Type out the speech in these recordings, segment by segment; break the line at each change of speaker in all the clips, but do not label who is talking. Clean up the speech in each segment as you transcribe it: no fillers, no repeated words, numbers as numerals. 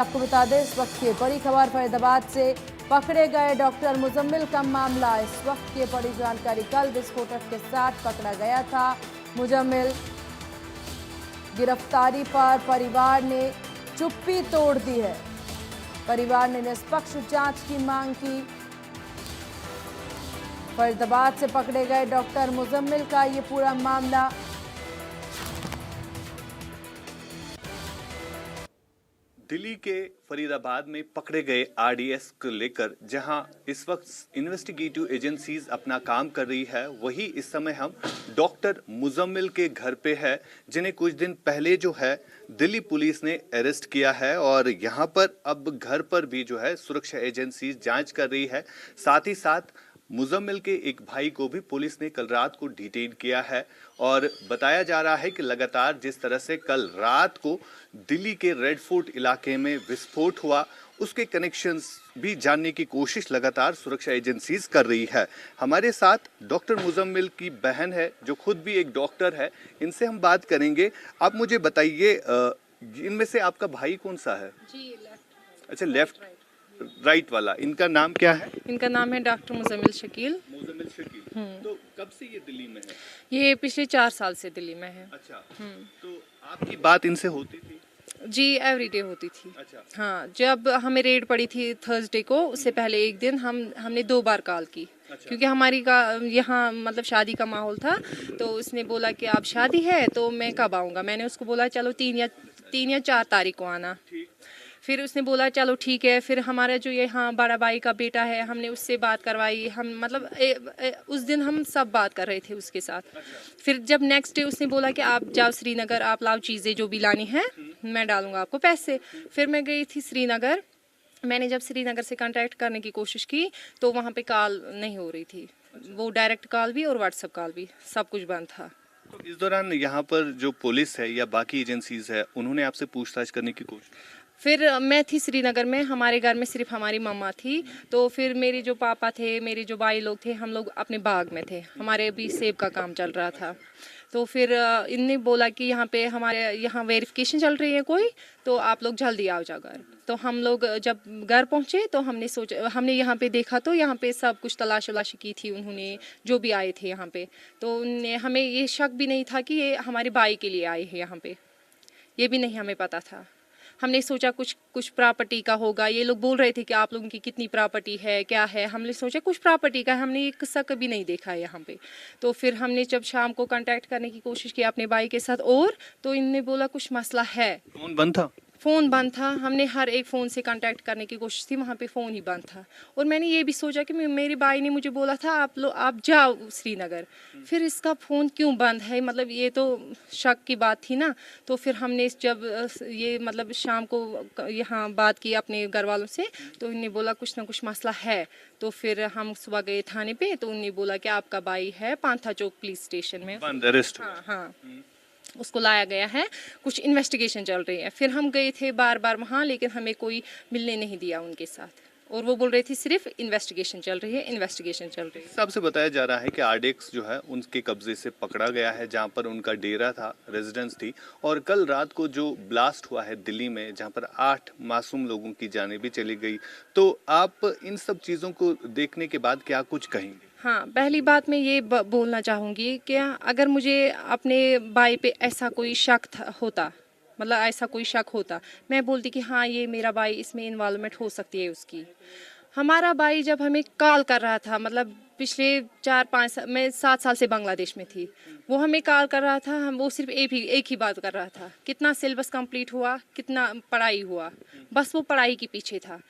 आपको बता दें इस वक्त की बड़ी खबर फरीदाबाद से पकड़े गए डॉक्टर मुजम्मिल का मामला। इस वक्त की बड़ी जानकारी, कल विस्फोटक के साथ पकड़ा गया था मुजम्मिल। गिरफ्तारी पर परिवार ने चुप्पी तोड़ दी है। परिवार ने निष्पक्ष जांच की मांग की। फरीदाबाद से पकड़े गए डॉक्टर मुजम्मिल का ये पूरा मामला।
दिल्ली के फरीदाबाद में पकड़े गए आरडीएस को लेकर जहां इस वक्त इन्वेस्टिगेटिव एजेंसीज अपना काम कर रही है, वही इस समय हम डॉक्टर मुजम्मिल के घर पे है, जिन्हें कुछ दिन पहले जो है दिल्ली पुलिस ने अरेस्ट किया है। और यहां पर अब घर पर भी जो है सुरक्षा एजेंसी जांच कर रही है। साथ ही साथ मुजम्मिल के एक भाई को भी पुलिस ने कल रात को डिटेन किया है। और बताया जा रहा है कि लगातार जिस तरह से कल रात को दिल्ली के रेड फोर्ट इलाके में विस्फोट हुआ, उसके कनेक्शंस भी जानने की कोशिश लगातार सुरक्षा एजेंसीज कर रही है। हमारे साथ डॉक्टर मुजम्मिल की बहन है, जो खुद भी एक डॉक्टर है, इनसे हम बात करेंगे। आप मुझे बताइए, इनमें से आपका भाई कौन सा है?
जी, लेफ्ट।
अच्छा, लेफ्ट राइट वाला। इनका नाम क्या है?
इनका नाम है डॉक्टर मुजम्मिल शकील।
मुजम्मिल शकील। तो कब से ये दिल्ली में है?
ये पिछले 4 साल से दिल्ली में है।
अच्छा। तो आपकी बात इनसे होती थी?
जी, एवरीडे होती थी।
अच्छा।
हाँ, जब हमें रेड पड़ी थी थर्सडे को, उससे पहले एक दिन हमने 2 बार कॉल की।
अच्छा।
क्योंकि हमारी का यहाँ मतलब शादी का माहौल था, तो उसने बोला कि आप शादी है तो मैं कब आऊँगा। मैंने उसको बोला चलो 3 या 4 तारीख को आना। फिर उसने बोला चलो ठीक है। फिर हमारा जो यहाँ बड़ा भाई का बेटा है, हमने उससे बात करवाई। हम मतलब उस दिन हम सब बात कर रहे थे उसके साथ। फिर जब नेक्स्ट डे उसने बोला कि आप जाओ श्रीनगर, आप लाओ चीज़ें जो भी लानी है, मैं डालूंगा आपको पैसे। फिर मैं गई थी श्रीनगर। मैंने जब श्रीनगर से कांटेक्ट करने की कोशिश की तो वहाँ पे कॉल नहीं हो रही थी। वो डायरेक्ट कॉल भी और व्हाट्सएप कॉल भी, सब कुछ बंद था।
तो इस दौरान यहाँ पर जो पुलिस है या बाकी एजेंसीज है, उन्होंने आपसे पूछताछ करने की कोशिश?
फिर मैं थी श्रीनगर में, हमारे घर में सिर्फ हमारी मम्मा थी। तो फिर मेरे जो पापा थे, मेरे जो भाई लोग थे, हम लोग अपने बाग में थे। हमारे अभी सेब का काम चल रहा था। तो फिर इनने बोला कि यहाँ पे हमारे यहाँ वेरिफिकेशन चल रही है कोई, तो आप लोग जल्दी आओ जाओ घर। तो हम लोग जब घर पहुँचे तो हमने यहाँ पे देखा तो यहाँ पे सब कुछ तलाशी की थी उन्होंने, जो भी आए थे यहाँ पे। तो उनने, हमें ये शक भी नहीं था कि ये हमारे भाई के लिए आए हैं यहाँ पे, ये भी नहीं हमें पता था। हमने सोचा कुछ प्रॉपर्टी का होगा। ये लोग बोल रहे थे कि आप लोगों की कितनी प्रॉपर्टी है, क्या है। हमने सोचा कुछ प्रॉपर्टी का है, हमने ये किस्सा कभी नहीं देखा है यहाँ पे। तो फिर हमने जब शाम को कांटेक्ट करने की कोशिश की अपने भाई के साथ, और तो इनने बोला कुछ मसला है।
कौन बंद था?
फ़ोन बंद था। हमने हर एक फ़ोन से कांटेक्ट करने की कोशिश थी, वहाँ पे फ़ोन ही बंद था। और मैंने ये भी सोचा कि मेरे भाई ने मुझे बोला था आप जाओ श्रीनगर, फिर इसका फ़ोन क्यों बंद है, मतलब ये तो शक की बात थी ना। तो फिर हमने जब ये मतलब शाम को यहाँ बात की अपने घर वालों से, तो उन्होंने बोला कुछ ना कुछ मसला है। तो फिर हम सुबह गए थाने पे, तो उन्होंने बोला कि आपका भाई है पांथा चौक पुलिस स्टेशन में
बंद, अरेस्ट।
हाँ हाँ, उसको लाया गया है, कुछ इन्वेस्टिगेशन चल रही है। फिर हम गए थे बार बार वहाँ, लेकिन हमें कोई मिलने नहीं दिया उनके साथ। और वो बोल रही थी सिर्फ इन्वेस्टिगेशन चल रही है, इन्वेस्टिगेशन चल रही है।
सबसे बताया जा रहा है कि आरडीएक्स जो है उनके कब्जे से पकड़ा गया है, जहां पर उनका डेरा था, रेजिडेंस थी। और कल रात को जो ब्लास्ट हुआ है दिल्ली में, जहां पर 8 मासूम लोगों की जानें भी चली गई, तो आप इन सब चीज़ों को देखने के बाद क्या कुछ कहेंगे?
हाँ, पहली बात मैं ये बोलना चाहूँगी कि अगर मुझे अपने भाई पे ऐसा कोई शक होता, मतलब ऐसा कोई शक होता, मैं बोलती कि हाँ ये मेरा भाई, इसमें इन्वॉल्वमेंट हो सकती है उसकी। हमारा भाई जब हमें कॉल कर रहा था, मतलब पिछले 4-5 मैं 7 साल से बांग्लादेश में थी, वो हमें कॉल कर रहा था, हम वो सिर्फ एक ही बात कर रहा था, कितना सिलेबस कंप्लीट हुआ, कितना पढ़ाई हुआ, बस वो पढ़ाई के पीछे था।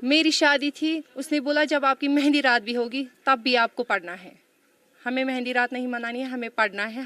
मेरी शादी थी, उसने बोला जब आपकी मेहंदी रात भी होगी तब भी आपको पढ़ना है। हमें मेहंदी रात नहीं मनानी है, हमें पढ़ना है।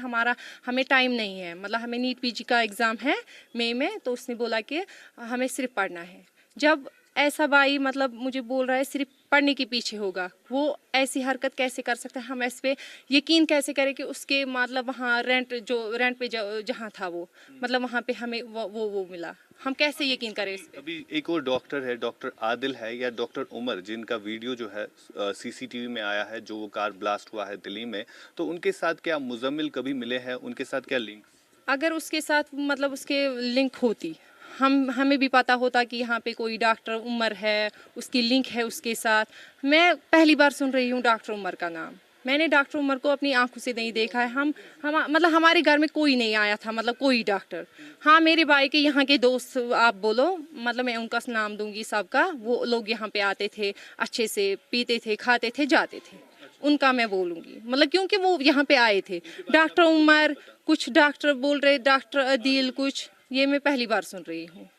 हमें टाइम नहीं है, मतलब हमें नीट पीजी का एग्ज़ाम है मई में, तो उसने बोला कि हमें सिर्फ पढ़ना है। जब ऐसा भाई मतलब मुझे बोल रहा है सिर्फ पढ़ने के पीछे होगा, वो ऐसी हरकत कैसे कर सकता है। हम इस पे यकीन कैसे करें कि उसके मतलब वहाँ रेंट पे जहाँ था वो, मतलब वहाँ पे हमें वो मिला, हम कैसे यकीन करें इस पे।
अभी एक और डॉक्टर है, डॉक्टर आदिल है या डॉक्टर उमर, जिनका वीडियो जो है सीसीटीवी में आया है, जो वो कार ब्लास्ट हुआ है दिल्ली में, तो उनके साथ क्या मुजम्मिल कभी मिले हैं? उनके साथ क्या लिंक?
अगर उसके साथ मतलब उसके लिंक होती, हमें भी पता होता कि यहाँ पे कोई डॉक्टर उमर है, उसकी लिंक है उसके साथ। मैं पहली बार सुन रही हूँ डॉक्टर उमर का नाम। मैंने डॉक्टर उमर को अपनी आंखों से नहीं देखा है। हम मतलब हमारे घर में कोई नहीं आया था, मतलब कोई डॉक्टर। हाँ, मेरे भाई के यहाँ के दोस्त आप बोलो, मतलब मैं उनका नाम दूंगी सबका, वो लोग यहाँ पे आते थे, अच्छे से पीते थे, खाते थे, जाते थे, उनका मैं बोलूँगी, मतलब क्योंकि वो यहाँ पे आए थे। डॉक्टर उमर, कुछ डॉक्टर बोल रहे डॉक्टर अदील, कुछ, ये मैं पहली बार सुन रही हूँ,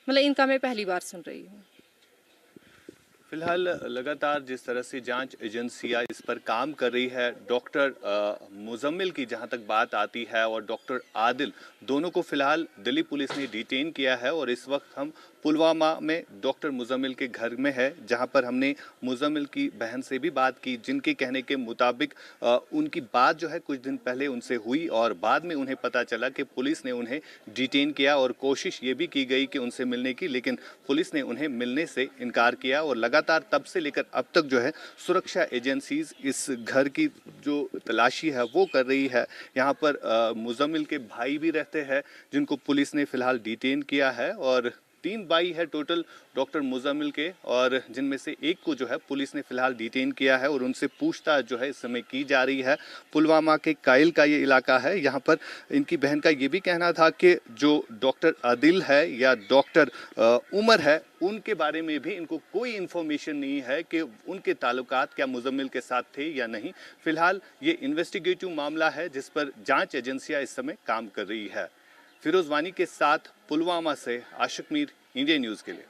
मतलब इनका मैं पहली बार सुन रही हूँ।
फिलहाल लगातार जिस तरह से जांच एजेंसियां इस पर काम कर रही है, डॉक्टर मुजम्मिल की जहां तक बात आती है और डॉक्टर आदिल, दोनों को फिलहाल दिल्ली पुलिस ने डिटेन किया है और इस वक्त हम पुलवामा में डॉक्टर मुजम्मिल के घर में है, जहां पर हमने मुजम्मिल की बहन से भी बात की, जिनके कहने के मुताबिक उनकी बात जो है कुछ दिन पहले उनसे हुई और बाद में उन्हें पता चला कि पुलिस ने उन्हें डिटेन किया और कोशिश ये भी की गई कि उनसे मिलने की, लेकिन पुलिस ने उन्हें मिलने से इनकार किया और लगातार तब से लेकर अब तक जो है सुरक्षा एजेंसीज इस घर की जो तलाशी है वो कर रही है। यहाँ पर मुजम्मिल के भाई भी रहते हैं जिनको पुलिस ने फिलहाल डिटेन किया है और 3 भाई है टोटल डॉक्टर मुजम्मिल के, और जिनमें से एक को जो है पुलिस ने फिलहाल डिटेन किया है और उनसे पूछताछ जो है इस समय की जा रही है। पुलवामा के कायल का ये इलाका है। यहाँ पर इनकी बहन का ये भी कहना था कि जो डॉक्टर आदिल है या डॉक्टर उमर है, उनके बारे में भी इनको कोई इन्फॉर्मेशन नहीं है कि उनके ताल्लुकात क्या मुजम्मिल के साथ थे या नहीं। फिलहाल ये इन्वेस्टिगेटिव मामला है जिस पर जांच एजेंसियां इस समय काम कर रही है। फिरोज वानी के साथ पुलवामा से आशिक मीर, इंडिया न्यूज़ के लिए।